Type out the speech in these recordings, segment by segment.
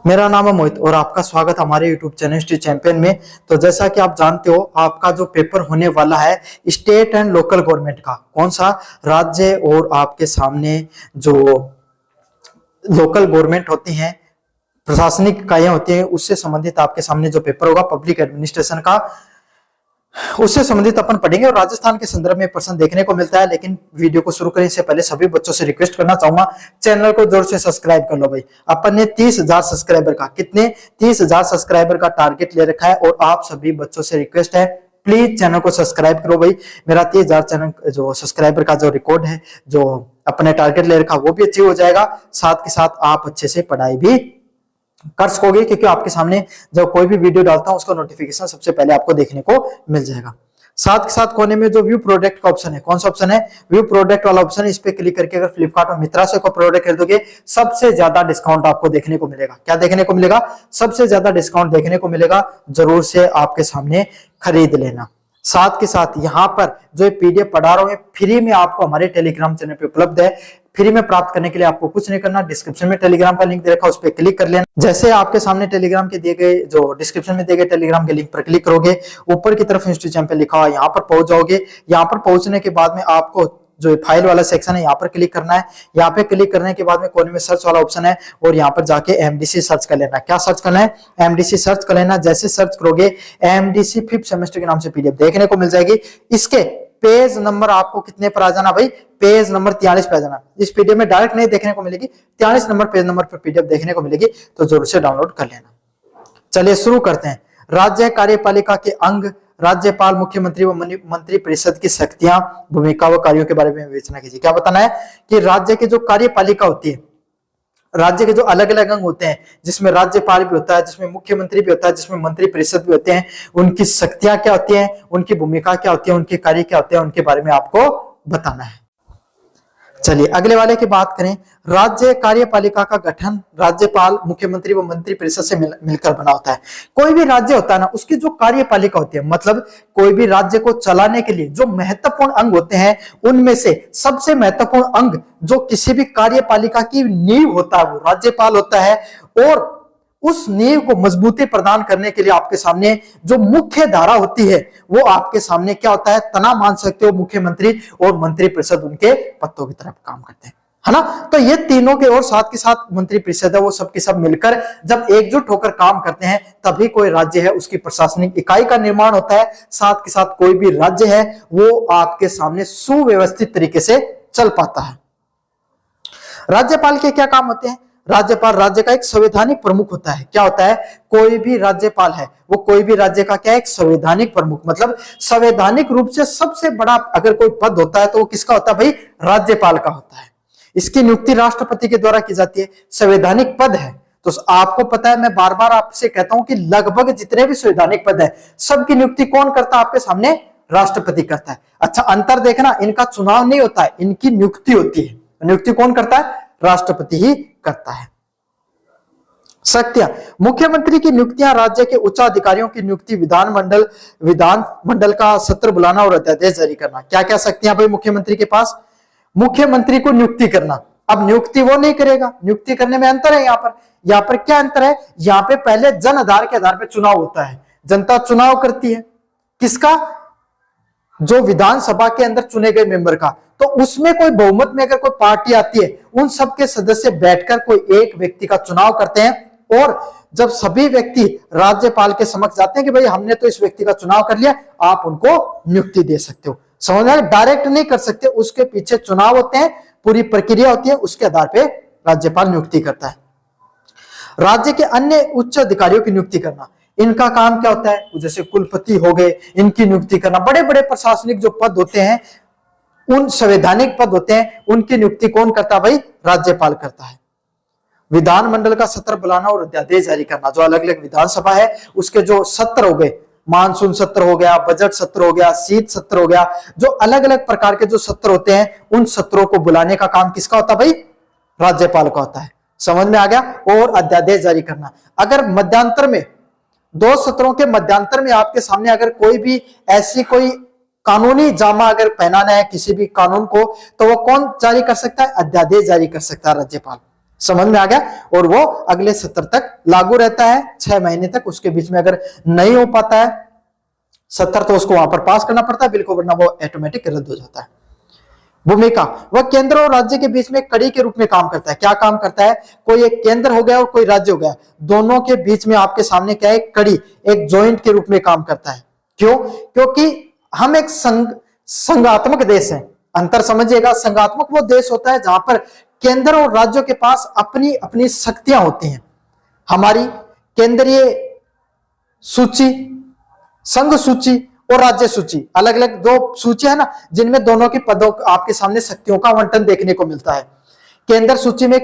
मेरा नाम है मोहित और आपका स्वागत हमारे YouTube चैनल हिस्ट्री चैंपियन में। तो जैसा कि आप जानते हो, आपका जो पेपर होने वाला है स्टेट एंड लोकल गवर्नमेंट का, कौन सा राज्य और आपके सामने जो लोकल गवर्नमेंट होती हैं, प्रशासनिक इकाइयां होती हैं, उससे संबंधित आपके सामने जो पेपर होगा पब्लिक एडमिनिस्ट्रेशन का, उससे संबंधित अपन पढ़ेंगे। और राजस्थान के संदर्भ में प्रश्न देखने को मिलता है। लेकिन वीडियो को शुरू करने से पहले सभी बच्चों से रिक्वेस्ट करना चाहूंगा, चैनल को जोर से सब्सक्राइब कर लो भाई। अपन ने 30,000 सब्सक्राइबर का, कितने 30,000 सब्सक्राइबर का टारगेट ले रखा है और आप सभी बच्चों से रिक्वेस्ट है प्लीज चैनल को सब्सक्राइब करो भाई। मेरा 30,000 चैनल जो सब्सक्राइबर का जो रिकॉर्ड है, जो अपने टारगेट ले रखा, वो भी अचीव हो जाएगा। साथ के साथ आप अच्छे से पढ़ाई भी कर सकोगे, क्योंकि आपके सामने जब कोई भी वीडियो डालता हूं उसका नोटिफिकेशन सबसे पहले आपको देखने को मिल जाएगा। साथ के साथ कोने में जो व्यू प्रोडक्ट का ऑप्शन है, कौन सा ऑप्शन है? व्यू प्रोडक्ट वाला ऑप्शन है। इस पे क्लिक करके अगर फ्लिपकार्ट और मित्रा से कोई प्रोडक्ट खरीदोगे, सबसे ज्यादा डिस्काउंट आपको देखने को मिलेगा। क्या देखने को मिलेगा? सबसे ज्यादा डिस्काउंट देखने को मिलेगा। जरूर से आपके सामने खरीद लेना। साथ के साथ यहाँ पर जो पीडीएफ पढ़ा रहा हूँ फ्री में आपको हमारे टेलीग्राम चैनल पे उपलब्ध है। फ्री में प्राप्त करने के लिए आपको कुछ नहीं करना, डिस्क्रिप्शन में टेलीग्राम का लिंक दे रखा है, उस पर क्लिक कर लेना। जैसे आपके सामने टेलीग्राम के दिए गए, जो डिस्क्रिप्शन में दिए गए टेलीग्राम के लिंक पर क्लिक करोगे, ऊपर की तरफ हिस्ट्री चैंपियन लिखा हुआ, यहाँ पर पहुंच जाओगे। यहाँ पर पहुंचने के बाद में आपको जो फाइल वाला सेक्शन है यहाँ पर क्लिक करना है। यहाँ पे क्लिक करने के बाद में कोने में सर्च वाला ऑप्शन है और यहाँ पर जाके एमडीसी सर्च कर लेना। क्या सर्च करना है? एमडीसी सर्च कर लेना। जैसे सर्च करोगे एमडीसी 5th सेमेस्टर के नाम से पीडीएफ देखने को मिल जाएगी। इसके पेज नंबर आपको कितने पर आ जाना भाई? पेज नंबर 43 पे आ जाना। इस पीडीएफ में डायरेक्ट नहीं देखने को मिलेगी, 43 नंबर पेज नंबर पर पीडीएफ देखने को मिलेगी, तो जरूर से डाउनलोड कर लेना। चलिए शुरू करते हैं। राज्य कार्यपालिका के अंग, राज्यपाल, मुख्यमंत्री व मंत्री परिषद की शक्तियां, भूमिका व कार्यों के बारे में विवेचना कीजिए। क्या बताना है कि राज्य की जो कार्यपालिका होती है, राज्य के जो अलग अलग अंग होते हैं, जिसमें राज्यपाल भी होता है, जिसमें मुख्यमंत्री भी होता है, जिसमें मंत्री परिषद भी होते हैं, उनकी शक्तियां क्या होती हैं, उनकी भूमिका क्या होती है, उनके कार्य क्या होते हैं, उनके बारे में आपको बताना है। चलिए अगले वाले की बात करें। राज्य कार्यपालिका का गठन राज्यपाल, मुख्यमंत्री व मंत्री परिषद से मिलकर बना होता है। कोई भी राज्य होता है ना, उसकी जो कार्यपालिका होती है, मतलब कोई भी राज्य को चलाने के लिए जो महत्वपूर्ण अंग होते हैं, उनमें से सबसे महत्वपूर्ण अंग जो किसी भी कार्यपालिका की नींव होता है, वो राज्यपाल होता है। और उस नींव को मजबूती प्रदान करने के लिए आपके सामने जो मुख्य धारा होती है, वो आपके सामने क्या होता है? तना मान सकते हो, मुख्यमंत्री और मंत्री परिषद उनके पत्तों की तरफ काम करते हैं, है ना। तो ये तीनों के और साथ के साथ मंत्री परिषद है, वो सबके सब मिलकर जब एकजुट होकर काम करते हैं, तभी कोई राज्य है उसकी प्रशासनिक इकाई का निर्माण होता है। साथ के साथ कोई भी राज्य है वो आपके सामने सुव्यवस्थित तरीके से चल पाता है। राज्यपाल के क्या काम होते हैं? राज्यपाल राज्य का एक संवैधानिक प्रमुख होता है। क्या होता है? कोई भी राज्यपाल है वो कोई भी राज्य का क्या है? एक संवैधानिक प्रमुख, मतलब संवैधानिक रूप से सबसे बड़ा अगर कोई पद होता है तो वो किसका होता है भाई? राज्यपाल का होता है। इसकी नियुक्ति राष्ट्रपति के द्वारा की जाती है। संवैधानिक पद है तो आपको पता है, मैं बार बार आपसे कहता हूं कि लगभग जितने भी संवैधानिक पद है सबकी नियुक्ति कौन करता है? आपके सामने राष्ट्रपति करता है। अच्छा, अंतर देखना, इनका चुनाव नहीं होता है, इनकी नियुक्ति होती है। नियुक्ति कौन करता है? राष्ट्रपति ही करता है। शक्तियां, मुख्यमंत्री की नियुक्तियां, राज्य के उच्च अधिकारियों की नियुक्ति, विधानमंडल का सत्र बुलाना और अध्यादेश जारी करना। क्या क्या शक्तियां भाई मुख्यमंत्री के पास? मुख्यमंत्री को नियुक्ति करना। अब नियुक्ति वो नहीं करेगा, नियुक्ति करने में अंतर है। यहाँ पर क्या अंतर है? यहाँ पे पहले जन आधार के आधार पर चुनाव होता है, जनता चुनाव करती है। किसका? जो विधानसभा के अंदर चुने गए मेंबर का। तो उसमें कोई बहुमत में अगर कोई पार्टी आती है, उन सबके सदस्य बैठकर कोई एक व्यक्ति का चुनाव करते हैं, और जब सभी व्यक्ति राज्यपाल के समक्ष जाते हैं कि भाई हमने तो इस व्यक्ति का चुनाव कर लिया, आप उनको नियुक्ति दे सकते हो। समझ में? डायरेक्ट नहीं कर सकते, उसके पीछे चुनाव होते हैं, पूरी प्रक्रिया होती है, उसके आधार पर राज्यपाल नियुक्ति करता है। राज्य के अन्य उच्च अधिकारियों की नियुक्ति करना, इनका काम क्या होता है? जैसे कुलपति हो गए, इनकी नियुक्ति करना। बड़े बड़े प्रशासनिक जो पद होते हैं, उन संवैधानिक पद होते हैं, उनकी नियुक्ति कौन करता है भाई? राज्यपाल करता है। विधानमंडल का सत्र बुलाना और अध्यादेश जारी करना, जो अलग अलग विधानसभा है उसके जो सत्र हो गए, मानसून सत्र हो गया, बजट सत्र हो गया, शीत सत्र हो गया, जो अलग अलग प्रकार के जो सत्र होते हैं, उन सत्रों को बुलाने का काम किसका होता है भाई? राज्यपाल का होता है। समझ में आ गया? और अध्यादेश जारी करना, अगर मध्यांतर में, दो सत्रों के मध्यांतर में आपके सामने अगर कोई भी ऐसी कोई कानूनी जामा अगर पहनाना है किसी भी कानून को, तो वो कौन जारी कर सकता है? अध्यादेश जारी कर सकता है राज्यपाल। समझ में आ गया। और वो अगले सत्र तक लागू रहता है, 6 महीने तक। उसके बीच में अगर नहीं हो पाता है सत्र तो उसको वहां पर पास करना पड़ता है बिल को, वरना वो ऑटोमेटिक रद्द हो जाता है। भूमिका, वह केंद्र और राज्य के बीच में कड़ी के रूप में काम करता है। क्या काम करता है? कोई एक केंद्र हो गया और कोई राज्य हो गया, दोनों के बीच में आपके सामने क्या है? कड़ी, एक जॉइंट के रूप में काम करता है। क्यों? क्योंकि हम एक संघात्मक देश है। अंतर समझिएगा, संघात्मक वो देश होता है जहां पर केंद्र और राज्यों के पास अपनी अपनी शक्तियां होती हैं। हमारी केंद्रीय सूची, संघ सूची और राज्य सूची, अलग अलग दो सूची है ना, जिनमें दोनों के पदों आपके सामने शक्तियों का आवंटन देखने को मिलता है। केंद्र सूची में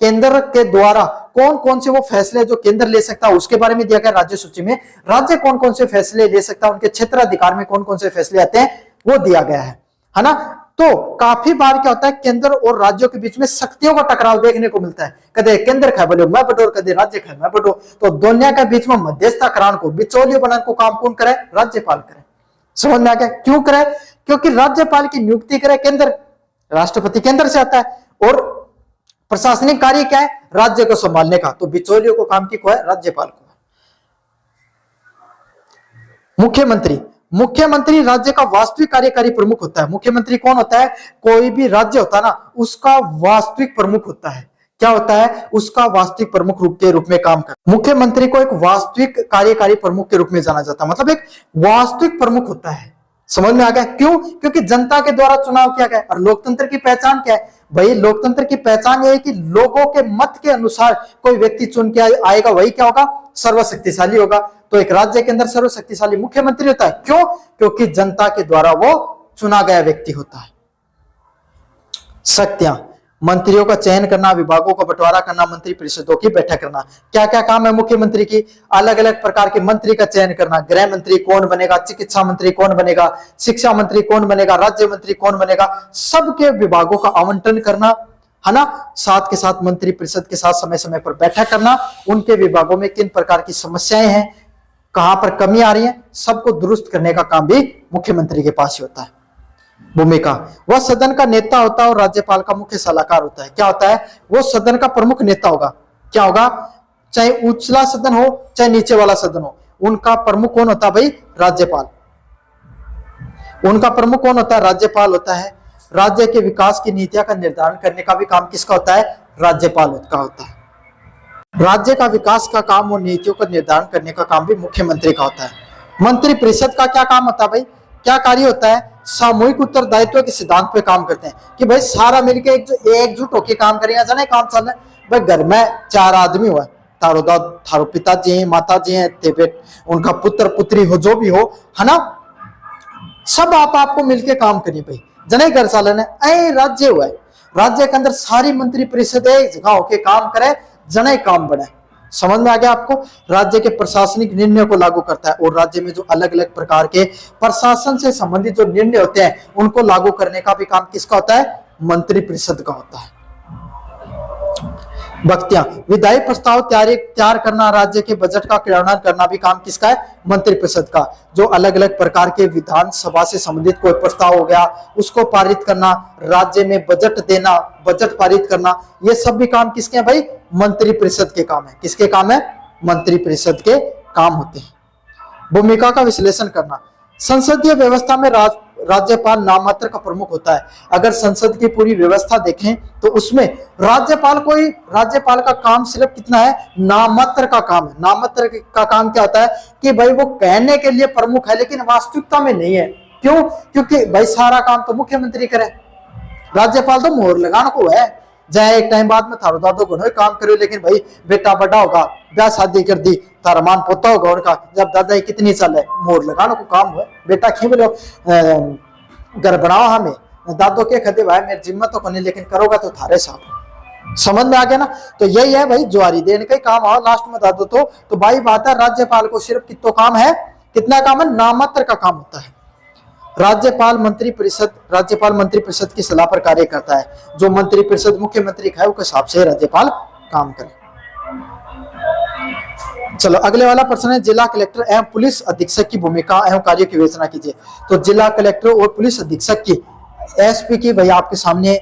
केंद्र के द्वारा कौन कौन से वो फैसले जो केंद्र ले सकता है उसके बारे में दिया गया। राज्य सूची में राज्य कौन कौन से फैसले ले सकता है, उनके क्षेत्र अधिकार में कौन कौन से फैसले आते हैं वो दिया गया है ना। तो काफी बार क्या होता है, केंद्र और राज्यों के बीच में शक्तियों का टकराव देखने को मिलता है। कदे केंद्र खाए बोले मैं बटो, कदे राज्य खाए मैं बटो। तो दोनों के बीच में मध्यस्थता कराने को, बिचौलियों बनाने को काम कौन करे? राज्यपाल करे। समझ में आ गया? क्यों करे? क्योंकि राज्यपाल की नियुक्ति करे केंद्र, राष्ट्रपति केंद्र से आता है, और प्रशासनिक कार्य क्या है? राज्य को संभालने का। तो बिचौलियों को काम की को है? राज्यपाल को। मुख्यमंत्री, मुख्यमंत्री राज्य का वास्तविक कार्यकारी प्रमुख होता है। मुख्यमंत्री कौन होता है? कोई भी राज्य होता है ना, उसका वास्तविक प्रमुख होता है। क्या होता है? उसका वास्तविक प्रमुख के रूप में काम करता है। मुख्यमंत्री को एक वास्तविक कार्यकारी प्रमुख के रूप में जाना जाता है, मतलब एक वास्तविक प्रमुख होता है। समझ में आ गया? क्यों? क्योंकि जनता के द्वारा चुनाव किया गया। और लोकतंत्र की पहचान क्या है भाई? लोकतंत्र की पहचान यह है कि लोगों के मत के अनुसार कोई व्यक्ति चुन के आएगा, वही क्या होगा? सर्वशक्तिशाली होगा। तो एक राज्य के अंदर सर्वशक्तिशाली मुख्यमंत्री होता है। क्यों? क्योंकि जनता के द्वारा वो चुना गया व्यक्ति होता है। शक्तियां, मंत्रियों का चयन करना, विभागों का बंटवारा करना, मंत्री परिषदों की बैठक करना। क्या क्या काम है मुख्यमंत्री की? अलग अलग प्रकार के मंत्री का चयन करना। गृह मंत्री कौन बनेगा, चिकित्सा मंत्री कौन बनेगा, शिक्षा मंत्री कौन बनेगा, राज्य मंत्री कौन बनेगा, सबके विभागों का आवंटन करना, है ना। साथ के साथ मंत्री परिषद के साथ समय समय पर बैठक करना, उनके विभागों में किन प्रकार की समस्याएं हैं, कहां पर कमी आ रही है, सबको दुरुस्त करने का काम भी मुख्यमंत्री के पास ही होता है। भूमिका, वह सदन का नेता होता है और राज्यपाल का मुख्य सलाहकार होता है। क्या होता है? वो सदन का प्रमुख नेता होगा। क्या होगा? चाहे उछला सदन हो चाहे नीचे वाला सदन हो, उनका प्रमुख कौन होता है भाई? राज्यपाल। उनका प्रमुख कौन होता है? राज्यपाल होता है। राज्य के विकास की नीतियां का निर्धारण करने का भी काम किसका होता है? राज्यपाल का होता है। राज्य का विकास का काम और नीतियों का निर्धारण करने का काम भी मुख्यमंत्री का होता है। मंत्री परिषद का क्या काम होता है भाई? क्या कार्य होता है? सामूहिक उत्तरदायित्व के सिद्धांत पे काम करते हैं कि भाई सारा मिलके एकजुट होकर काम करेंगे। जाने काम चल रहा है भाई, घर में 4 आदमी हुआ, थारो दाद, थारो पिताजी हैं, माताजी हैं, बेट उनका पुत्र पुत्री हो, जो भी हो, है ना, सब आपको मिलके काम करिए भाई। जने घर चालन है, राज्य हुआ है, राज्य के अंदर सारी मंत्री परिषद एक जगह होके काम करे, जने काम बढ़े। समझ में आ गया आपको? राज्य के प्रशासनिक निर्णय को लागू करता है और राज्य में जो अलग अलग प्रकार के प्रशासन से संबंधित जो निर्णय होते हैं उनको लागू करने का भी काम किसका होता है? मंत्री परिषद का होता है। बख्तियां, विधायी प्रस्ताव तैयार करना, राज्य के बजट का क्रियान्वयन करना भी काम किसका है? मंत्री परिषद का। जो अलग अलग प्रकार के विधानसभा से संबंधित कोई प्रस्ताव हो गया उसको पारित करना, राज्य में बजट देना, बजट पारित करना, ये सब भी काम किसके हैं भाई? मंत्री परिषद के काम है। किसके काम है? मंत्री परिषद के काम होते हैं। भूमिका का विश्लेषण करना, संसदीय व्यवस्था में राज्यपाल नाममात्र का प्रमुख होता है। अगर संसद की पूरी व्यवस्था देखें तो उसमें राज्यपाल का काम सिर्फ कितना है? नाममात्र का काम है। नाममात्र का काम क्या होता है कि भाई वो कहने के लिए प्रमुख है लेकिन वास्तविकता में नहीं है। क्यों? क्योंकि भाई सारा काम तो मुख्यमंत्री करे, राज्यपाल तो मोहर लगाने को है। जाए एक टाइम बाद में थारो दादो को काम करो, लेकिन भाई बेटा बड़ा होगा, ब्याह शादी कर दी, तारा मान पोता होगा उनका, जब दादा कितनी साल है, मोर लगाने को काम हुआ, बेटा खी बोलो घर बनाओ हमें, दादो के खदे भाई मेरी जिम्मत तो करनी, लेकिन करोगा तो थारे साहब। समझ में आ गया ना? तो यही है भाई, ज्वारी देने का ही काम आओ लास्ट में दादो तो भाई बात है, राज्यपाल को सिर्फ कितना काम है? कितना काम है? नाममात्र का काम होता है। राज्यपाल मंत्री परिषद की सलाह पर कार्य करता है। जो मंत्री परिषद मुख्यमंत्री का है उसके हिसाब से राज्यपाल काम करे। चलो अगले वाला प्रश्न है, जिला कलेक्टर एवं पुलिस अधीक्षक की भूमिका एवं कार्य की विवेचना कीजिए। तो जिला कलेक्टर और पुलिस अधीक्षक की, एसपी की भाई आपके सामने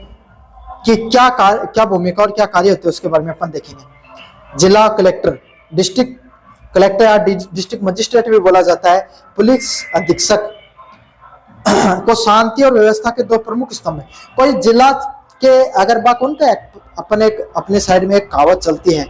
कि क्या भूमिका और क्या कार्य होते हैं उसके बारे में अपन देखेंगे। जिला कलेक्टर, डिस्ट्रिक्ट कलेक्टर या डिस्ट्रिक्ट मजिस्ट्रेट भी बोला जाता है, पुलिस अधीक्षक को शांति और व्यवस्था के दो प्रमुख स्तंभ है। कोई जिला के अगर बात उनका अपने साइड में एक कहावत चलती है,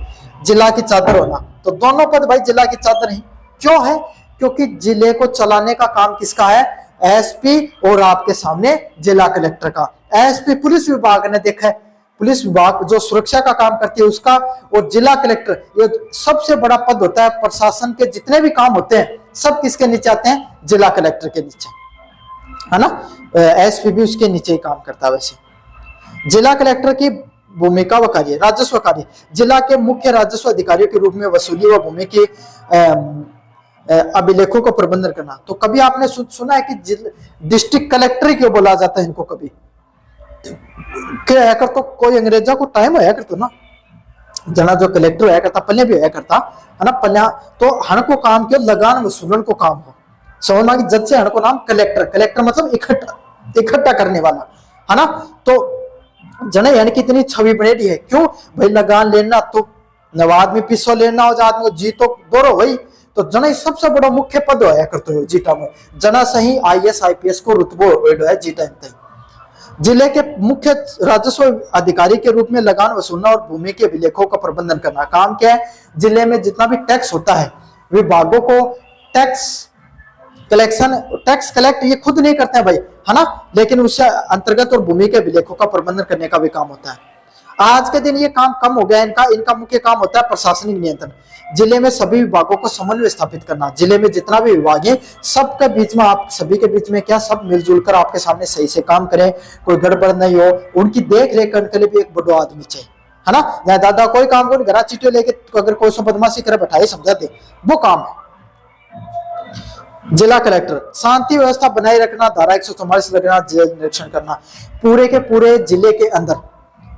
जिला की चादर होना, तो दोनों पद भाई जिला की चादर ही क्यों है? क्योंकि जिले को चलाने का काम किसका है? एसपी और आपके सामने जिला कलेक्टर का। एसपी पुलिस विभाग ने देखा है, पुलिस विभाग जो सुरक्षा का काम करती है उसका, और जिला कलेक्टर ये सबसे बड़ा पद होता है। प्रशासन के जितने भी काम होते हैं सब किसके नीचे आते हैं? जिला कलेक्टर के नीचे, है ना। एसपी भी उसके नीचे ही काम करता है। वैसे जिला कलेक्टर की भूमिका व कार्य, राजस्व कार्य, जिला के मुख्य राजस्व अधिकारियों के रूप में वसूली व भूमि के अभिलेखों को प्रबंधन करना। तो कभी आपने सुना है कि डिस्ट्रिक्ट कलेक्टर क्यों बोला जाता है इनको? कभी क्या है कर, तो कोई अंग्रेजा को टाइम होया करतो ना, जना जो कलेक्टर होया करता पहले भी होया करता है ना। पहले तो हण को काम क्यों? लगान वसूलन को काम हो। समझ में आ गई? जज से हण को नाम कलेक्टर, कलेक्टर मतलब इकट्ठा करने वाला, है ना। तो जने यानी कि इतनी छवि बनेगी है क्यों भाई? लगान लेना तो नव आदमी पिसो लेना हो, आदमी को जी तो दोरो भाई, तो जना सबसे बड़ा मुख्य पद होया करते हो जी टाइम में। जना सही IAS IPS को रुतबो है जी टाइम तक। जिले के मुख्य राजस्व अधिकारी के रूप में लगान वसूलना और भूमि के अभिलेखों का प्रबंधन करना। काम क्या है? जिले में जितना भी टैक्स होता है, विभागों को टैक्स कलेक्ट ये खुद नहीं करते हैं भाई, है ना, लेकिन उससे अंतर्गत और भूमि के अभिलेखों का प्रबंधन करने का भी काम होता है। आज के दिन ये काम कम हो गया। इनका मुख्य काम होता है प्रशासनिक नियंत्रण। जिले में सभी विभागों को समन्वय स्थापित करना। जिले में जितना भी विभाग है सबके बीच में, आप सभी के बीच में क्या, सब मिलजुल कर आपके सामने सही से काम करें, कोई गड़बड़ नहीं हो। उनकी देख रेख करने के लिए भी एक बड़ा आदमी चाहिए, है ना। या दादा कोई काम को घर चिट्ठी लेके अगर कोई सो बदमाशी करे बैठाए समझा दे, वो काम है। जिला कलेक्टर शांति व्यवस्था बनाए रखना, धारा 144 लगना, जेल निरीक्षण करना। पूरे के पूरे जिले के अंदर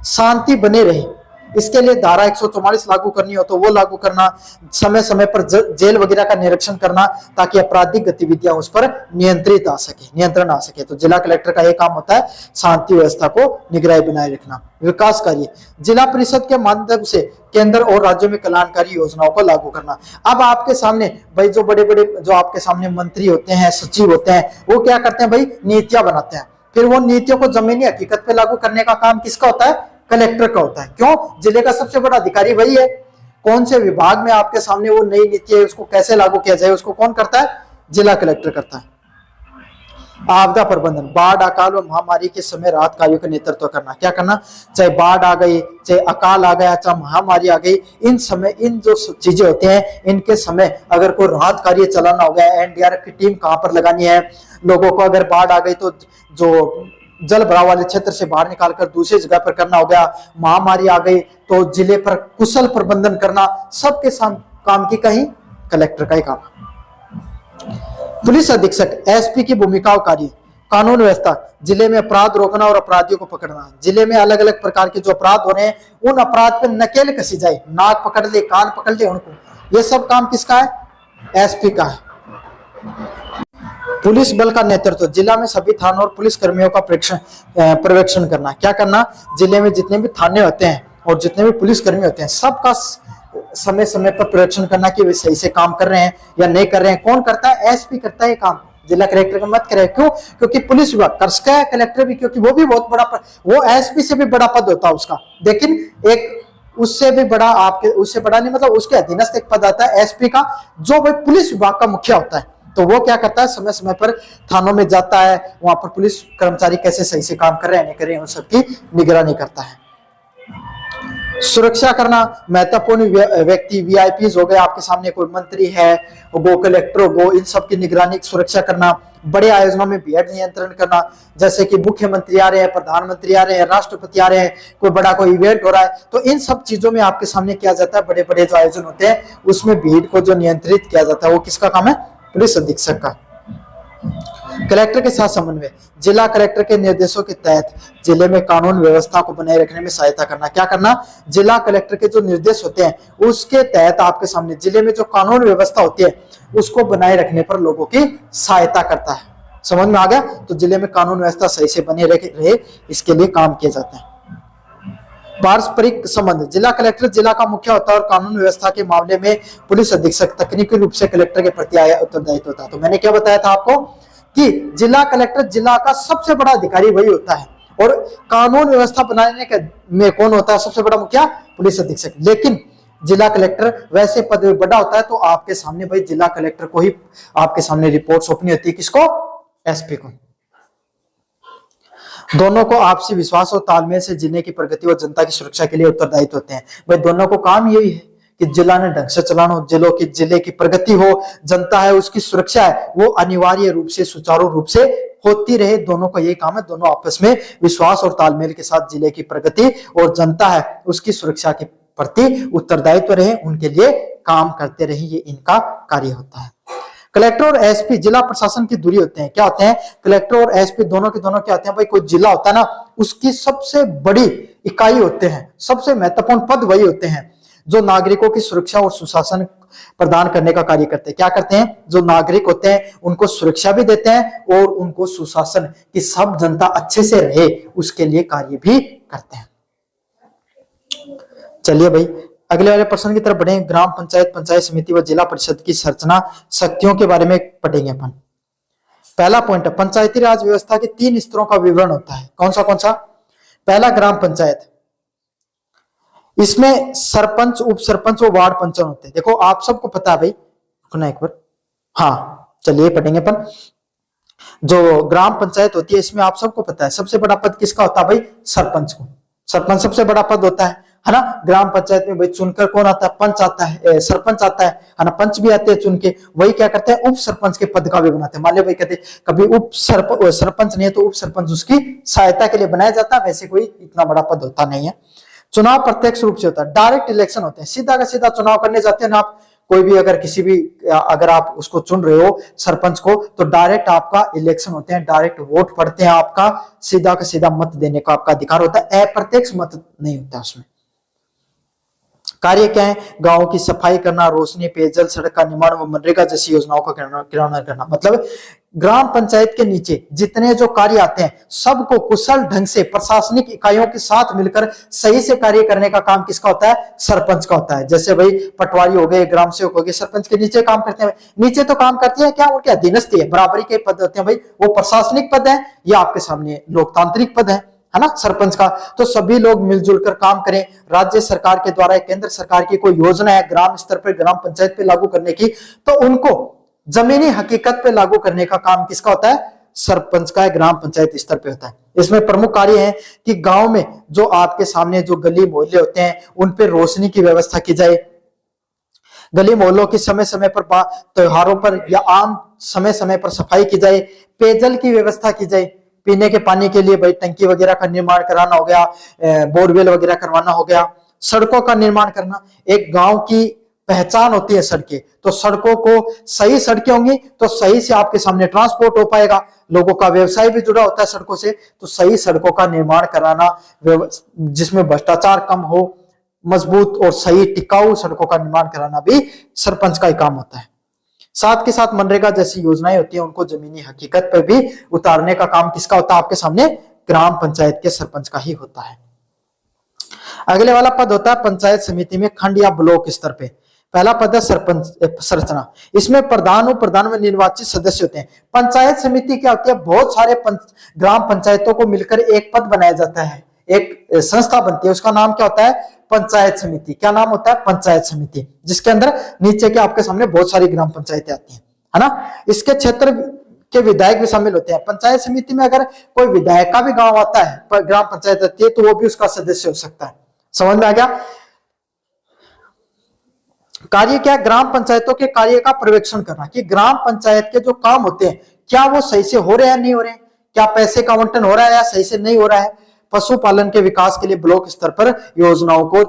शांति बने रहे, इसके लिए धारा 144 लागू करनी हो तो वो लागू करना, समय समय पर जेल वगैरह का निरीक्षण करना ताकि आपराधिक गतिविधियां उस पर नियंत्रण आ सके। तो जिला कलेक्टर का ये काम होता है शांति व्यवस्था को निगरानी बनाए रखना। विकास कार्य, जिला परिषद के माध्यम से केंद्र और राज्यों में कल्याणकारी योजनाओं को लागू करना। अब आपके सामने भाई जो बड़े बड़े जो आपके सामने मंत्री होते हैं, सचिव होते हैं, वो क्या करते हैं भाई? नीतियां बनाते हैं। फिर वो नीतियों को जमीनी हकीकत पे लागू करने का काम किसका होता है? कलेक्टर का होता है। क्यों? जिले का सबसे बड़ा अधिकारी वही है। कौन से विभाग में आपके सामने वो नई नीति है उसको कैसे लागू किया जाए, उसको कौन करता है? जिला कलेक्टर करता है। आपदा प्रबंधन, बाढ़, अकाल व महामारी के समय राहत कार्यों का नेतृत्व करना। क्या करना? चाहे बाढ़ आ गई, चाहे अकाल आ गया, चाहे महामारी आ गई, इन समय इन जो चीजें होते हैं इनके समय अगर कोई राहत कार्य चलाना हो गया, NDRF की टीम कहां पर लगानी है, लोगों को अगर बाढ़ आ गई तो जो जल भराव वाले क्षेत्र से बाहर निकालकर दूसरी जगह पर करना हो गया, महामारी आ गई तो जिले पर कुशल प्रबंधन करना, सबके काम की कहीं कलेक्टर का ही काम। पुलिस अधीक्षक SP की भूमिका और कार्य, कानून व्यवस्था, जिले में अपराध रोकना और अपराधियों को पकड़ना। जिले में अलग अलग प्रकार के जो अपराध हो रहे हैं उन अपराध पर नकेल कसी जाए, नाक पकड़ ले, कान पकड़ ले उनको, ये सब काम किसका है? SP का है। पुलिस बल का नेतृत्व, जिला में सभी थानों और पुलिस कर्मियों का पर्यवेक्षण करना। क्या करना? जिले में जितने भी थाने होते हैं और जितने भी पुलिस कर्मी होते हैं सबका समय समय पर पर्यवेक्षण करना कि वे सही से काम कर रहे हैं या नहीं कर रहे हैं। कौन करता है? SP करता है ये काम, जिला कलेक्टर का मत करे। क्यों? क्योंकि पुलिस विभाग कर सकता है, कलेक्टर भी, क्योंकि वो भी बहुत बड़ा वो SP से भी बड़ा पद होता है उसका, लेकिन एक उससे भी बड़ा आपके, उससे बड़ा नहीं मतलब उसके अधीनस्थ एक पद आता है SP का, जो भाई पुलिस विभाग का मुखिया होता है। तो वो क्या करता है? समय समय पर थानों में जाता है, वहां पर पुलिस कर्मचारी कैसे सही से काम कर रहे हैं नहीं कर रहे हैं उन सबकी निगरानी करता है। सुरक्षा करना, महत्वपूर्ण व्यक्ति VIPs हो गए, आपके सामने कोई मंत्री है वो कलेक्टर हो, इन सब की निगरानी सुरक्षा करना। बड़े आयोजनों में भीड़ नियंत्रण करना, जैसे कि मुख्यमंत्री आ रहे हैं, प्रधानमंत्री आ रहे हैं, राष्ट्रपति आ रहे हैं, कोई बड़ा कोई इवेंट हो रहा है, तो इन सब चीजों में आपके सामने किया जाता है। बड़े बड़े जो आयोजन होते हैं उसमें भीड़ को जो नियंत्रित किया जाता है वो किसका काम है? पुलिस अधीक्षक का। कलेक्टर के साथ समन्वय, जिला कलेक्टर के निर्देशों के तहत जिले में कानून व्यवस्था को बनाए रखने में सहायता करना। क्या करना? जिला कलेक्टर के जो निर्देश होते हैं उसके तहत आपके सामने जिले में जो कानून व्यवस्था होती है उसको बनाए रखने पर लोगों की सहायता करता है। समझ में आ गया? तो जिले में कानून व्यवस्था सही से बने रहे इसके लिए काम किए जाते हैं। पारस्परिक संबंध, जिला कलेक्टर जिला का मुखिया होता है और कानून व्यवस्था के मामले में पुलिस अधीक्षक तकनीकी रूप से कलेक्टर के प्रति उत्तरदायित्व होता है। तो मैंने क्या बताया था आपको कि जिला कलेक्टर जिला का सबसे बड़ा अधिकारी वही होता है, और कानून व्यवस्था बनाने के में कौन होता है सबसे बड़ा मुखिया, पुलिस अधीक्षक। लेकिन जिला कलेक्टर वैसे पद में बड़ा होता है, तो आपके सामने भाई जिला कलेक्टर को ही आपके सामने रिपोर्ट सौंपनी होती है, किसको, एसपी को। दोनों को आपसी विश्वास और तालमेल से जिले की प्रगति और जनता की सुरक्षा के लिए उत्तरदायित्व होते हैं। भाई दोनों को काम यही है कि जिला ने ढंग से चलाना हो, जिले की प्रगति हो, जनता है उसकी सुरक्षा है वो अनिवार्य रूप से सुचारू रूप से होती रहे। दोनों का यही काम है, दोनों आपस में विश्वास और तालमेल के साथ जिले की प्रगति और जनता है उसकी सुरक्षा के प्रति उत्तरदायित्व रहे, उनके लिए काम करते रहे, ये इनका कार्य होता है। कलेक्टर और एसपी जिला प्रशासन की दूरी होते हैं। क्या होते हैं, कलेक्टर और एसपी दोनों के दोनों क्या होते हैं भाई, कोई जिला होता है ना उसकी सबसे बड़ी इकाई होते हैं, सबसे महत्वपूर्ण पद वही होते हैं जो नागरिकों की सुरक्षा और सुशासन प्रदान करने का कार्य करते हैं। क्या करते हैं, जो नागरिक होते हैं उनको सुरक्षा भी देते हैं और उनको सुशासन की सब जनता अच्छे से रहे उसके लिए कार्य भी करते हैं। चलिए भाई अगले वाले प्रश्न की तरफ बढ़े। ग्राम पंचायत, पंचायत समिति व जिला परिषद की संरचना शक्तियों के बारे में पढ़ेंगे अपन। पहला पॉइंट है पंचायती राज व्यवस्था के 3 स्तरों का विवरण होता है। कौन सा? पहला ग्राम पंचायत, इसमें सरपंच, उप सरपंच और वार्ड पंच होते हैं। देखो आप सबको पता है भाई, सुना एक बार, हाँ चलिए पढ़ेंगे अपन। जो ग्राम पंचायत होती है इसमें आप सबको पता है सबसे बड़ा पद किसका होता है भाई, सरपंच को। सरपंच सबसे बड़ा पद होता है ना। ग्राम पंचायत में भाई चुनकर कौन आता है, पंच आता है, सरपंच आता है ना, पंच भी आते हैं चुन के। वही क्या करते हैं, उप सरपंच के पद का भी बनाते हैं। मान लो भाई कहते कभी सरपंच नहीं है तो उप सरपंच उसकी सहायता के लिए बनाया जाता है, वैसे कोई इतना बड़ा पद होता नहीं है। चुनाव प्रत्यक्ष रूप से होता है, डायरेक्ट इलेक्शन होते हैं, सीधा का सीधा चुनाव करने जाते हैं ना आप। कोई भी अगर किसी भी अगर आप उसको चुन रहे हो सरपंच को, तो डायरेक्ट आपका इलेक्शन होते हैं, डायरेक्ट वोट पड़ते हैं, आपका सीधा का सीधा मत देने का आपका अधिकार होता है, अप्रत्यक्ष मत नहीं होता उसमें। कार्य क्या है, गांवों की सफाई करना, रोशनी, पेयजल, सड़क का निर्माण व मनरेगा जैसी योजनाओं का क्रियान्वयन करना। मतलब ग्राम पंचायत के नीचे जितने जो कार्य आते हैं सबको कुशल ढंग से प्रशासनिक इकाइयों के साथ मिलकर सही से कार्य करने का काम किसका होता है, सरपंच का होता है। जैसे भाई पटवारी हो गए, ग्राम सेवक हो गए, सरपंच के नीचे काम करते हैं। नीचे तो काम करते हैं क्या, उनके अधीनस्थ है, बराबरी के पद होते हैं भाई, वो प्रशासनिक पद है या आपके सामने लोकतांत्रिक पद है ना सरपंच का। तो सभी लोग मिलजुल कर काम करें। राज्य सरकार के द्वारा, केंद्र सरकार की कोई योजना है ग्राम स्तर पर, ग्राम पंचायत पे लागू करने की, तो उनको जमीनी हकीकत पे लागू करने का काम किसका होता है, सरपंच का है, ग्राम पंचायत स्तर पे होता है। इसमें प्रमुख कार्य है कि गांव में जो आपके सामने जो गली मोहल्ले होते हैं उन पे रोशनी की व्यवस्था की जाए, गली मोहल्लों की समय समय पर त्योहारों पर या आम समय समय पर सफाई की जाए, पेयजल की व्यवस्था की जाए, पीने के पानी के लिए भाई टंकी वगैरह का निर्माण कराना हो गया, बोरवेल वगैरह करवाना हो गया, सड़कों का निर्माण करना। एक गांव की पहचान होती है सड़कें, तो सड़कों को सही सड़कें होंगी तो सही से आपके सामने ट्रांसपोर्ट हो पाएगा, लोगों का व्यवसाय भी जुड़ा होता है सड़कों से। तो सही सड़कों का निर्माण कराना, जिसमें भ्रष्टाचार कम हो, मजबूत और सही टिकाऊ सड़कों का निर्माण कराना भी सरपंच का ही काम होता है। साथ के साथ मनरेगा जैसी योजनाएं होती हैं उनको जमीनी हकीकत पर भी उतारने का काम किसका होता है, आपके सामने ग्राम पंचायत के सरपंच का ही होता है। अगले वाला पद होता है पंचायत समिति में खंड या ब्लॉक स्तर पे। पहला पद है सरपंच संरचना, इसमें प्रधान और प्रधान में निर्वाचित सदस्य होते हैं। पंचायत समिति क्या होती है, बहुत सारे ग्राम पंचायतों को मिलकर एक पद बनाया जाता है, एक संस्था बनती है, उसका नाम क्या होता है, पंचायत समिति। क्या नाम होता है, पंचायत समिति, जिसके अंदर नीचे के आपके सामने बहुत सारी ग्राम पंचायतें आती हैं, है ना। इसके क्षेत्र के विधायक भी शामिल होते हैं। पंचायत समिति में अगर कोई विधायक का भी गांव आता है, पर ग्राम पंचायत आती है, तो वो भी उसका सदस्य हो सकता है। समझ में आ गया। कार्य क्या है, ग्राम पंचायतों के कार्य का पर्यवेक्षण करना, कि ग्राम पंचायत के जो काम होते हैं क्या वो सही से हो रहे हैं नहीं हो रहे हैं, क्या पैसे का आवंटन हो रहा है या सही से नहीं हो रहा है। पशुपालन के विकास के लिए ब्लॉक स्तर पर योजनाओं को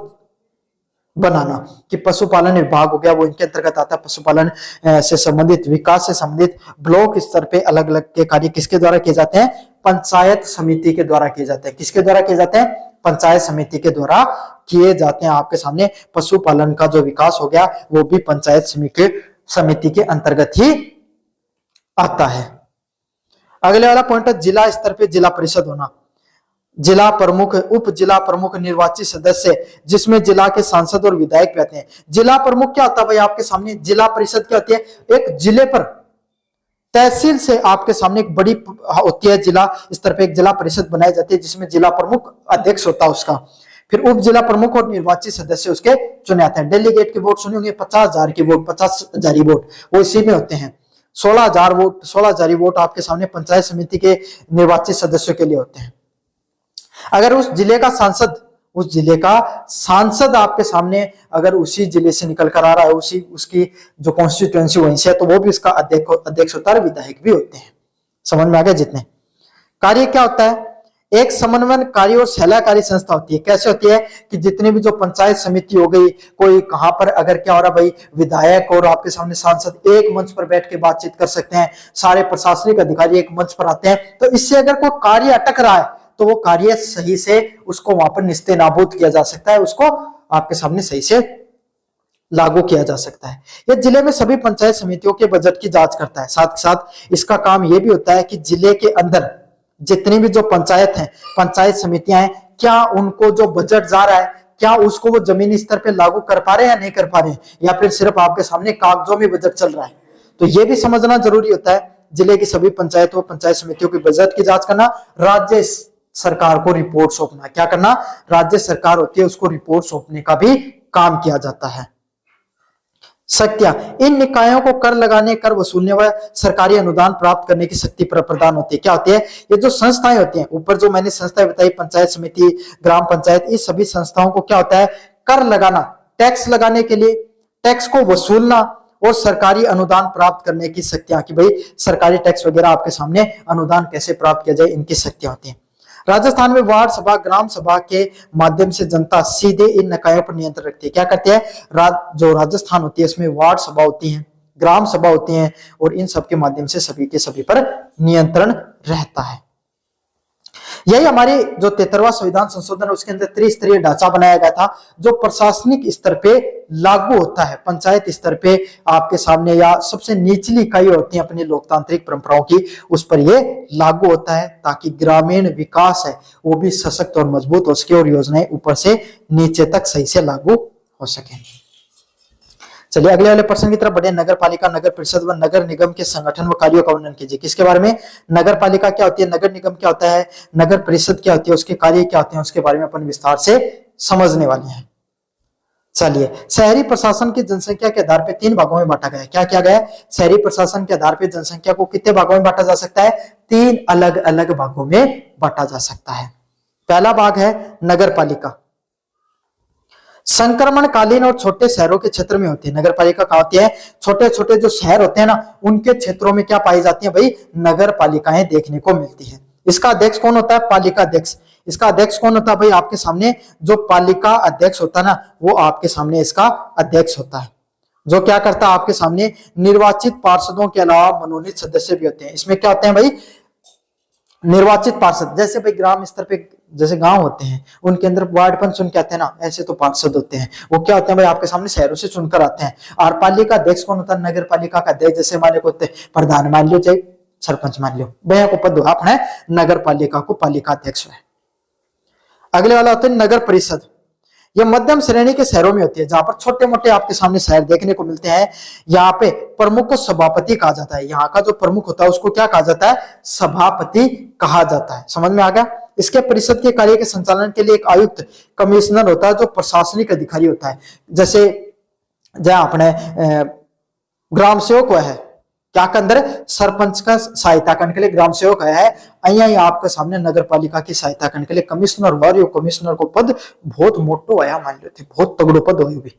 बनाना, कि पशुपालन विभाग हो गया वो इनके अंतर्गत आता है। पशुपालन से संबंधित, विकास से संबंधित ब्लॉक स्तर पे अलग अलग के कार्य किसके द्वारा किए जाते हैं, पंचायत समिति के द्वारा किए जाते हैं। किसके द्वारा किए जाते हैं, पंचायत समिति के द्वारा किए जाते हैं। आपके सामने पशुपालन का जो विकास हो गया वो भी पंचायत समिति के अंतर्गत ही आता है। अगले वाला पॉइंट है जिला स्तर पे जिला परिषद होना। जिला प्रमुख, उप जिला प्रमुख, निर्वाचित सदस्य, जिसमें जिला के सांसद और विधायक भी आते हैं। जिला प्रमुख क्या होता है भाई आपके सामने? जिला परिषद क्या होती है? एक जिले पर, तहसील से आपके सामने एक बड़ी होती है, जिला स्तर पे एक जिला परिषद बनाई जाती है जिसमें जिला प्रमुख अध्यक्ष होता है उसका। फिर उप जिला प्रमुख और निर्वाचित सदस्य उसके चुने आते हैं। डेलीगेट के वोट सुने होंगे, 50,000 के वोट, 50,000 वोट वो इसी में होते हैं। 16,000 वोट, 16,000 वोट आपके सामने पंचायत समिति के निर्वाचित सदस्यों के लिए होते हैं। अगर उस जिले का सांसद, उस जिले का सांसद आपके सामने अगर उसी जिले से निकल कर आ रहा है, उसी उसकी जो कॉन्स्टिट्यूएंसी वहीं से है, तो वो भी उसका अध्यक्ष होता है, विधायक भी होते हैं। समझ में आ गया? जितने कार्य क्या होता है? एक समन्वयकारी और सलाहकारी संस्था होती है। कैसे होती है? कि जितने भी जो पंचायत समिति हो गई, कोई कहां पर अगर क्या हो रहा भाई, विधायक और आपके सामने सांसद एक मंच पर बैठ के बातचीत कर सकते हैं, सारे प्रशासनिक अधिकारी एक मंच पर आते हैं, तो इससे अगर कोई कार्य अटक रहा है तो वो कार्य सही से उसको वहां पर निस्ते नाबूद किया जा सकता है, उसको आपके सामने सही से लागू किया जा सकता है। यह जिले में सभी पंचायत समितियों के बजट की जांच करता है। साथ ही साथ इसका काम यह भी होता है कि जिले के अंदर जितनी भी जो पंचायत हैं, पंचायत समितियां हैं, क्या उनको जो बजट जा रहा है, क्या उसको वो जमीनी स्तर पे लागू कर पा रहे हैं या नहीं कर पा रहे हैं, या फिर सिर्फ आपके सामने कागजों में बजट चल रहा है। तो ये भी समझना जरूरी होता है। जिले की सभी पंचायतों, पंचायत समितियों की बजट की जांच करना, राज्य सरकार को रिपोर्ट सौंपना। क्या करना? राज्य सरकार होती है उसको रिपोर्ट सौंपने का भी काम किया जाता है। शक्तियां, इन निकायों को कर लगाने, कर वसूलने व सरकारी अनुदान प्राप्त करने की शक्ति प्रदान होती है। क्या होती है? ये जो संस्थाएं होती हैं, ऊपर जो मैंने संस्थाएं बताई, पंचायत समिति, ग्राम पंचायत, इस सभी संस्थाओं को क्या होता है? कर लगाना, टैक्स लगाने के लिए, टैक्स को वसूलना और सरकारी अनुदान प्राप्त करने की शक्तियां, कि भाई सरकारी टैक्स वगैरह आपके सामने अनुदान कैसे प्राप्त किया जाए, इनकी शक्तियां होती हैं। राजस्थान में वार्ड सभा, ग्राम सभा के माध्यम से जनता सीधे इन निकायों पर नियंत्रण रखती है। क्या करती है? जो राजस्थान होती है इसमें वार्ड सभा होती है, ग्राम सभा होती है, और इन सब के माध्यम से सभी के सभी पर नियंत्रण रहता है। यही हमारी जो 73वां संविधान संशोधन है, उसके अंदर त्रिस्तरीय ढांचा बनाया गया था, जो प्रशासनिक स्तर पे लागू होता है, पंचायत स्तर पे आपके सामने, या सबसे निचली इकाई होती है अपनी लोकतांत्रिक परंपराओं की, उस पर ये लागू होता है, ताकि ग्रामीण विकास है वो भी सशक्त और मजबूत हो सके और योजनाएं ऊपर से नीचे तक सही से लागू हो सके। चलिए अगले वाले प्रश्न की तरफ बढ़े। नगर पालिका, नगर परिषद व नगर निगम के संगठन व कार्यों का वर्णन कीजिए। किसके बारे में? नगर पालिका क्या होती है, नगर निगम क्या होता है, नगर परिषद क्या होती है, उसके कार्य क्या होते हैं, उसके बारे में अपन विस्तार से समझने वाले हैं। चलिए, शहरी प्रशासन की जनसंख्या के आधार पर 3 भागों में बांटा गया है। क्या किया गया है? शहरी प्रशासन के आधार पर जनसंख्या को कितने भागों में बांटा जा सकता है? 3 अलग अलग भागों में बांटा जा सकता है। पहला भाग है नगर पालिका, संक्रमणकालीन और छोटे शहरों के क्षेत्र में होती है। नगर पालिका कहाँ होती है? छोटे छोटे जो शहर होते हैं ना, उनके क्षेत्रों में क्या पाई जाती है भाई? नगर पालिकाएं देखने को मिलती है। इसका अध्यक्ष कौन होता है? पालिका अध्यक्ष। इसका अध्यक्ष कौन होता है भाई? आपके सामने जो पालिका अध्यक्ष होता है ना, वो आपके सामने इसका अध्यक्ष होता है, जो क्या करता है? आपके सामने निर्वाचित पार्षदों के अलावा मनोनीत सदस्य भी होते हैं। इसमें क्या होते हैं भाई? निर्वाचित पार्षद, जैसे भाई ग्राम स्तर पे जैसे गांव होते हैं, उनके अंदर वार्ड पंच चुन के आते हैं ना, ऐसे तो पार्षद होते हैं, वो क्या होते हैं भाई? आपके सामने शहरों से चुनकर आते हैं। और पालिका अध्यक्ष कौन होता है? नगर पालिका का अध्यक्ष। जैसे हमारे को प्रधान मान लो, चाहे सरपंच मान लो, भैया को पद अपने नगर पालिका को पालिका अध्यक्ष है। अगले वाला होता है नगर परिषद। यह मध्यम श्रेणी के शहरों में होती है, जहां पर छोटे मोटे आपके सामने शहर देखने को मिलते हैं। यहाँ पे प्रमुख को सभापति कहा जाता है। यहाँ का जो प्रमुख होता है उसको क्या कहा जाता है? सभापति कहा जाता है। समझ में आ गया? इसके परिषद के कार्य के संचालन के लिए एक आयुक्त, कमिश्नर होता है, जो प्रशासनिक अधिकारी होता है। जैसे जहां अपने ग्राम सेवक है, क्या के अंदर सरपंच का सहायता करने के लिए ग्राम सेवक है, अही आपके सामने नगर पालिका की सहायता करने के लिए कमिश्नर हुआ। कमिश्नर को पद बहुत मोटो आया, मान लेते बहुत तगड़ो पद हो भी।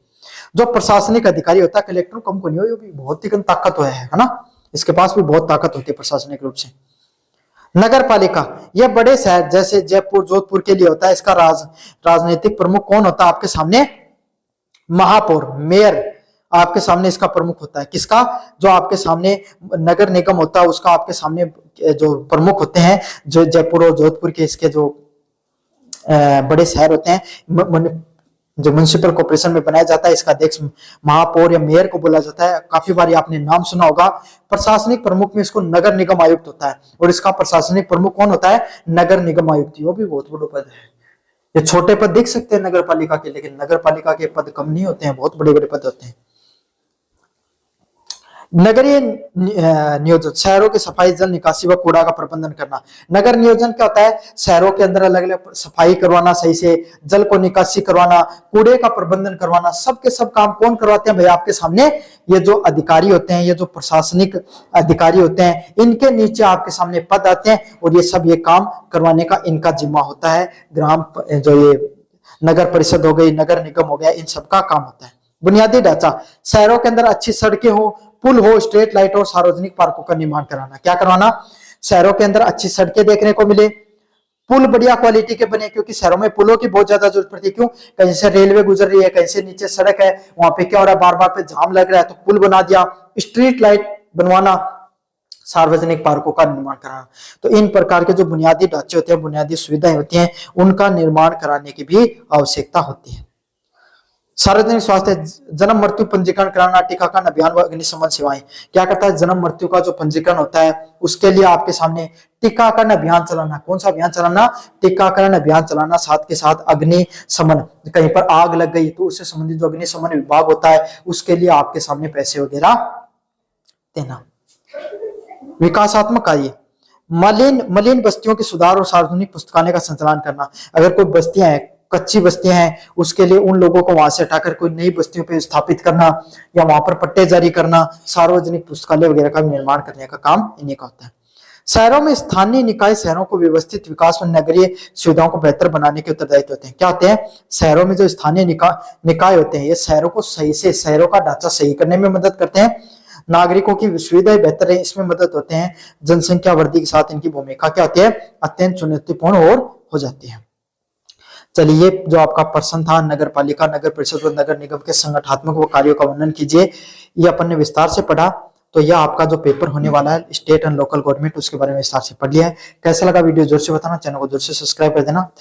जो प्रशासनिक अधिकारी होता है, कलेक्टर कम को नहीं हो, भी बहुत ही कम ताकत है ना, इसके पास भी बहुत ताकत होती है प्रशासनिक रूप से। नगर पालिका यह बड़े शहर जैसे जयपुर, जोधपुर के लिए होता है। इसका राजनीतिक प्रमुख कौन होता है? आपके सामने महापौर, मेयर आपके सामने इसका प्रमुख होता है। किसका? जो आपके सामने नगर निगम होता है उसका आपके सामने जो प्रमुख होते हैं, जो जयपुर और जोधपुर के इसके जो बड़े शहर होते हैं, जो म्युनिसिपल कॉर्पोरेशन में बनाया जाता है, इसका अध्यक्ष महापौर या मेयर को बोला जाता है। काफी बार आपने नाम सुना होगा। प्रशासनिक प्रमुख में इसको नगर निगम आयुक्त होता है, और इसका प्रशासनिक प्रमुख कौन होता है? नगर निगम आयुक्त। वो भी बहुत बड़ा पद है। ये छोटे पद दिख सकते हैं नगर पालिका के, लेकिन नगर पालिका के पद कम नहीं होते हैं, बहुत बड़े बड़े पद होते हैं। नगरीय नियोजन, शहरों की सफाई, जल निकासी व कूड़ा का प्रबंधन करना। नगर नियोजन क्या होता है? शहरों के अंदर अलग अलग सफाई करवाना, सही से जल को निकासी करवाना, कूड़े का प्रबंधन करवाना, सब के सब काम कौन करवाते हैं भैया? आपके सामने ये जो अधिकारी होते हैं, ये जो प्रशासनिक अधिकारी होते हैं, इनके नीचे आपके सामने पद आते हैं, और ये सब ये काम करवाने का इनका जिम्मा होता है। ग्राम जो ये नगर परिषद हो गई, नगर निगम हो गया, इन सबका काम होता है। बुनियादी ढांचा, शहरों के अंदर अच्छी सड़कें हो, पुल हो, स्ट्रीट लाइट हो, सार्वजनिक पार्कों का निर्माण कराना। क्या करवाना? शहरों के अंदर अच्छी सड़कें देखने को मिले, पुल बढ़िया क्वालिटी के बने, क्योंकि शहरों में पुलों की बहुत ज्यादा जरूरत पड़ती है। क्यों? कहीं से रेलवे गुजर रही है, कहीं से नीचे सड़क है, वहां पे क्या हो रहा है? बार बार पे जाम लग रहा है, तो पुल बना दिया। स्ट्रीट लाइट बनवाना, सार्वजनिक पार्कों का निर्माण कराना। तो इन प्रकार के जो बुनियादी ढांचे होते हैं, बुनियादी सुविधाएं होती हैं, उनका निर्माण कराने की भी आवश्यकता होती है। सार्वजनिक स्वास्थ्य, जन्म मृत्यु पंजीकरण कराना, टीकाकरण अभियान व अग्निशमन सेवाएं। क्या करता है? जन्म मृत्यु का जो पंजीकरण होता है, उसके लिए आपके सामने टीकाकरण अभियान चलाना। कौन सा अभियान चलाना? टीकाकरण अभियान चलाना। साथ के साथ अग्निशमन, कहीं पर आग लग गई तो उससे संबंधित जो अग्निशमन विभाग होता है, उसके लिए आपके सामने पैसे वगैरह देना। विकासात्मक कार्य, मलिन बस्तियों के सुधार और सार्वजनिक पुस्तकालय का संचालन करना। अगर कोई बस्तियां हैं, कच्ची बस्तियां हैं, उसके लिए उन लोगों को वहां से हटाकर कोई नई बस्तियों पे स्थापित करना, या वहां पर पट्टे जारी करना, सार्वजनिक पुस्तकालय वगैरह का निर्माण करने का काम इन्हीं का होता है। शहरों में स्थानीय निकाय शहरों को व्यवस्थित विकास और नगरीय सुविधाओं को बेहतर बनाने के उत्तरदायित्व होते हैं। क्या होते हैं? शहरों में जो स्थानीय निकाय होते हैं, ये शहरों को सही से, शहरों का ढांचा सही करने में मदद करते हैं, नागरिकों की सुविधाएं बेहतर है इसमें मदद होते हैं। जनसंख्या वृद्धि के साथ इनकी भूमिका क्या होती है? अत्यंत चुनौतीपूर्ण और हो जाती है। चलिए, ये जो आपका प्रश्न था, नगर पालिका, नगर परिषद और नगर निगम के संगठनात्मक व कार्यों का वर्णन कीजिए, ये अपन ने विस्तार से पढ़ा। तो यह आपका जो पेपर होने वाला है स्टेट एंड लोकल गवर्नमेंट, उसके बारे में विस्तार से पढ़ लिया है। कैसा लगा वीडियो? जोर से बताना, चैनल को जोर से सब्सक्राइब कर देना।